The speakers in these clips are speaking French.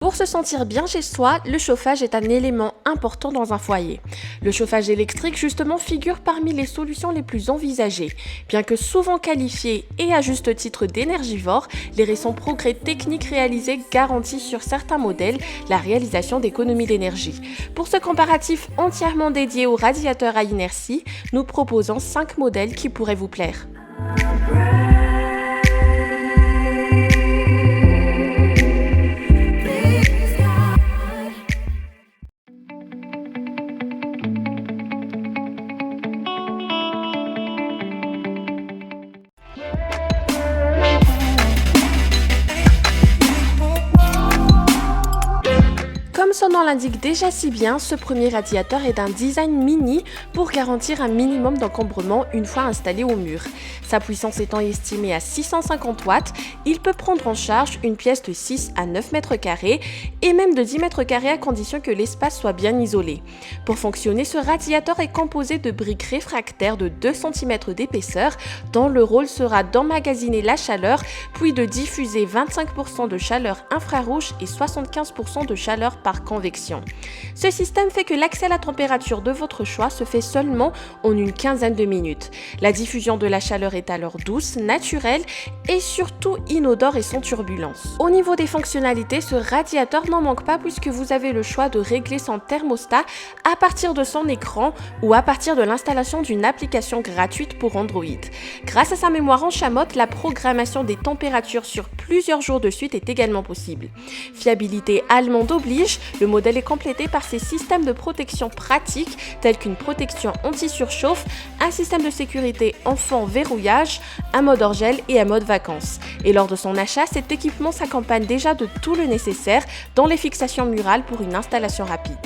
Pour se sentir bien chez soi, le chauffage est un élément important dans un foyer. Le chauffage électrique, justement, figure parmi les solutions les plus envisagées. Bien que souvent qualifié et à juste titre d'énergivore, les récents progrès techniques réalisés garantissent sur certains modèles la réalisation d'économies d'énergie. Pour ce comparatif entièrement dédié aux radiateurs à inertie, nous proposons 5 modèles qui pourraient vous plaire. Comme son nom l'indique déjà si bien, ce premier radiateur est d'un design mini pour garantir un minimum d'encombrement une fois installé au mur. Sa puissance étant estimée à 650 watts, il peut prendre en charge une pièce de 6 à 9 mètres carrés et même de 10 mètres carrés à condition que l'espace soit bien isolé. Pour fonctionner, ce radiateur est composé de briques réfractaires de 2 cm d'épaisseur dont le rôle sera d'emmagasiner la chaleur puis de diffuser 25% de chaleur infrarouge et 75% de chaleur par convection. Ce système fait que l'accès à la température de votre choix se fait seulement en une quinzaine de minutes. La diffusion de la chaleur est alors douce, naturelle et surtout inodore et sans turbulence. Au niveau des fonctionnalités, ce radiateur n'en manque pas puisque vous avez le choix de régler son thermostat à partir de son écran ou à partir de l'installation d'une application gratuite pour Android. Grâce à sa mémoire en chamotte, la programmation des températures sur plusieurs jours de suite est également possible. Fiabilité allemande oblige, le modèle est complété par ses systèmes de protection pratiques tels qu'une protection anti-surchauffe, un système de sécurité enfant verrouillage, un mode hors-gel et un mode vacances. Et lors de son achat, cet équipement s'accompagne déjà de tout le nécessaire, dont les fixations murales pour une installation rapide.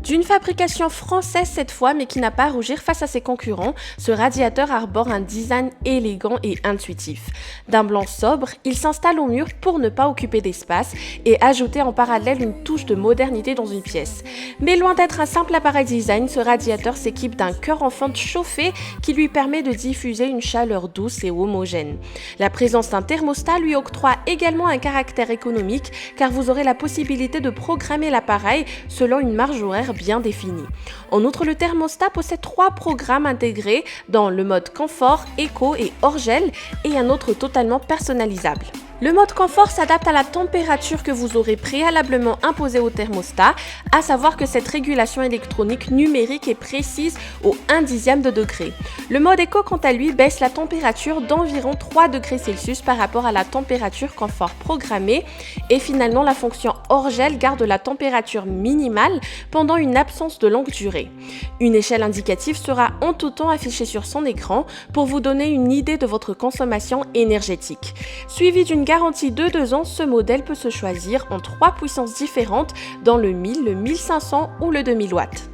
D'une fabrication française cette fois, mais qui n'a pas à rougir face à ses concurrents, ce radiateur arbore un design élégant et intuitif. D'un blanc sobre, il s'installe au mur pour ne pas occuper d'espace et ajouter en parallèle une touche de modernité dans une pièce. Mais loin d'être un simple appareil design, ce radiateur s'équipe d'un cœur en fonte chauffé qui lui permet de diffuser une chaleur douce et homogène. La présence d'un thermostat lui octroie également un caractère économique car vous aurez la possibilité de programmer l'appareil selon une marge horaire bien définie. En outre, le thermostat possède 3 programmes intégrés dans le mode confort, éco et hors-gel et un autre totalement personnalisable. Le mode confort s'adapte à la température que vous aurez préalablement imposée au thermostat, à savoir que cette régulation électronique numérique est précise au 1/10 de degré. Le mode éco, quant à lui, baisse la température d'environ 3 degrés Celsius par rapport à la température confort programmée et finalement la fonction hors-gel garde la température minimale pendant une absence de longue durée. Une échelle indicative sera en tout temps affichée sur son écran pour vous donner une idée de votre consommation énergétique. Suivi d'une garantie de 2 ans, ce modèle peut se choisir en 3 puissances différentes dans le 1000, le 1500 ou le 2000 watts.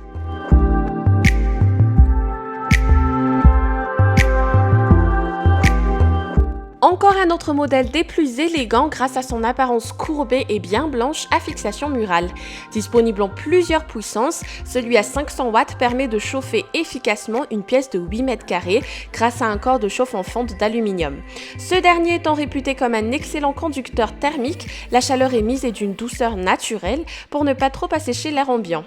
Encore un autre modèle des plus élégants grâce à son apparence courbée et bien blanche à fixation murale. Disponible en plusieurs puissances, celui à 500 watts permet de chauffer efficacement une pièce de 8 mètres carrés grâce à un corps de chauffe en fonte d'aluminium. Ce dernier étant réputé comme un excellent conducteur thermique, la chaleur émise est d'une douceur naturelle pour ne pas trop assécher l'air ambiant.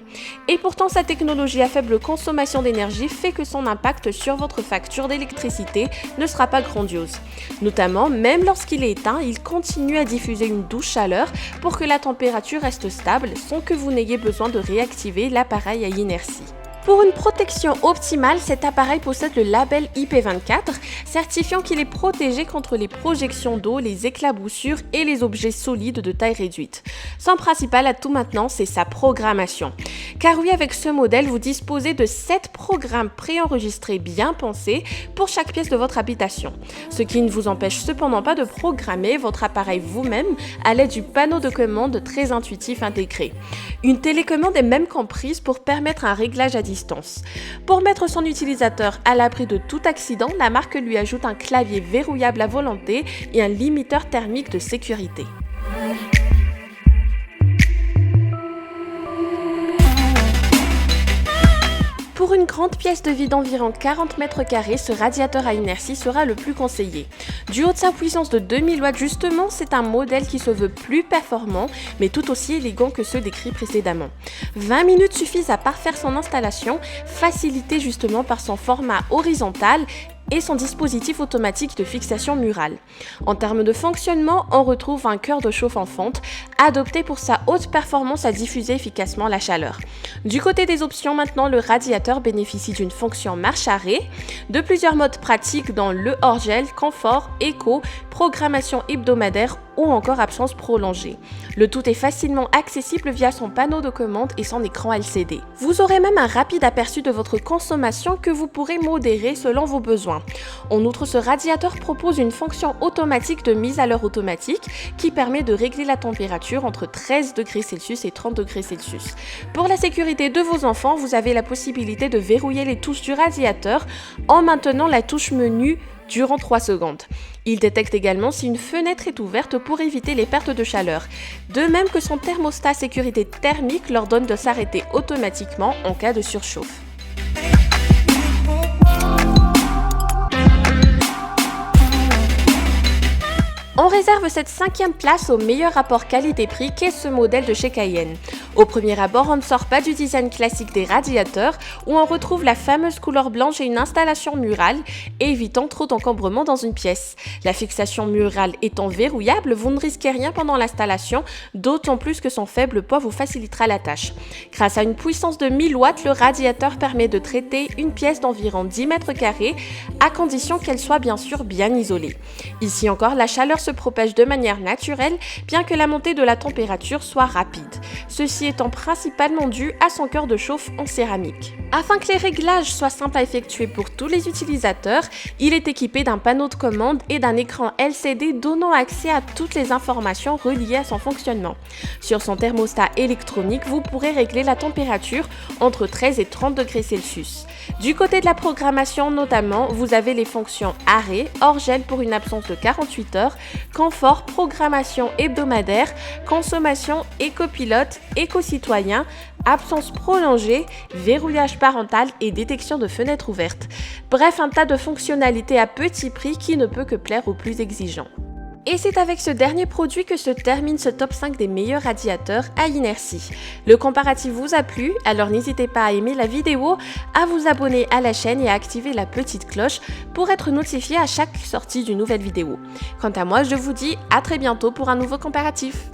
Et pourtant, sa technologie à faible consommation d'énergie fait que son impact sur votre facture d'électricité ne sera pas grandiose. Notamment, même lorsqu'il est éteint, il continue à diffuser une douce chaleur pour que la température reste stable sans que vous n'ayez besoin de réactiver l'appareil à inertie. Pour une protection optimale, cet appareil possède le label IP24, certifiant qu'il est protégé contre les projections d'eau, les éclaboussures et les objets solides de taille réduite. Son principal atout maintenant, c'est sa programmation. Car oui, avec ce modèle, vous disposez de 7 programmes préenregistrés bien pensés pour chaque pièce de votre habitation. Ce qui ne vous empêche cependant pas de programmer votre appareil vous-même à l'aide du panneau de commande très intuitif intégré. Une télécommande est même comprise pour permettre un réglage à distance. Pour mettre son utilisateur à l'abri de tout accident, la marque lui ajoute un clavier verrouillable à volonté et un limiteur thermique de sécurité. Pour une grande pièce de vie d'environ 40 mètres carrés, ce radiateur à inertie sera le plus conseillé. Du haut de sa puissance de 2000 watts justement, c'est un modèle qui se veut plus performant, mais tout aussi élégant que ceux décrits précédemment. 20 minutes suffisent à parfaire son installation, facilitée justement par son format horizontal et son dispositif automatique de fixation murale. En termes de fonctionnement, on retrouve un cœur de chauffe en fonte, adopté pour sa haute performance à diffuser efficacement la chaleur. Du côté des options maintenant, le radiateur bénéficie d'une fonction marche-arrêt, de plusieurs modes pratiques dans le hors-gel, confort, éco, programmation hebdomadaire ou encore absence prolongée. Le tout est facilement accessible via son panneau de commande et son écran LCD. Vous aurez même un rapide aperçu de votre consommation que vous pourrez modérer selon vos besoins. En outre, ce radiateur propose une fonction automatique de mise à l'heure automatique qui permet de régler la température entre 13 degrés Celsius et 30 degrés Celsius. Pour la sécurité de vos enfants, vous avez la possibilité de verrouiller les touches du radiateur en maintenant la touche menu durant 3 secondes. Il détecte également si une fenêtre est ouverte pour éviter les pertes de chaleur. De même que son thermostat sécurité thermique leur donne de s'arrêter automatiquement en cas de surchauffe. On réserve cette 5e place au meilleur rapport qualité-prix qu'est ce modèle de chez Cayenne. Au premier abord, on ne sort pas du design classique des radiateurs où on retrouve la fameuse couleur blanche et une installation murale, évitant trop d'encombrement dans une pièce. La fixation murale étant verrouillable, vous ne risquez rien pendant l'installation, d'autant plus que son faible poids vous facilitera la tâche. Grâce à une puissance de 1000 watts, le radiateur permet de traiter une pièce d'environ 10 mètres carrés, à condition qu'elle soit bien sûr bien isolée. Ici encore, la chaleur se propage de manière naturelle, bien que la montée de la température soit rapide. Ceci étant principalement dû à son cœur de chauffe en céramique. Afin que les réglages soient simples à effectuer pour tous les utilisateurs, il est équipé d'un panneau de commande et d'un écran LCD donnant accès à toutes les informations reliées à son fonctionnement. Sur son thermostat électronique, vous pourrez régler la température entre 13 et 30 degrés Celsius. Du côté de la programmation notamment, vous avez les fonctions arrêt, hors-gel pour une absence de 48 heures, confort, programmation hebdomadaire, consommation, éco-pilote, éco-citoyen, absence prolongée, verrouillage parental et détection de fenêtres ouvertes. Bref, un tas de fonctionnalités à petit prix qui ne peut que plaire aux plus exigeants. Et c'est avec ce dernier produit que se termine ce top 5 des meilleurs radiateurs à inertie. Le comparatif vous a plu, alors n'hésitez pas à aimer la vidéo, à vous abonner à la chaîne et à activer la petite cloche pour être notifié à chaque sortie d'une nouvelle vidéo. Quant à moi, je vous dis à très bientôt pour un nouveau comparatif.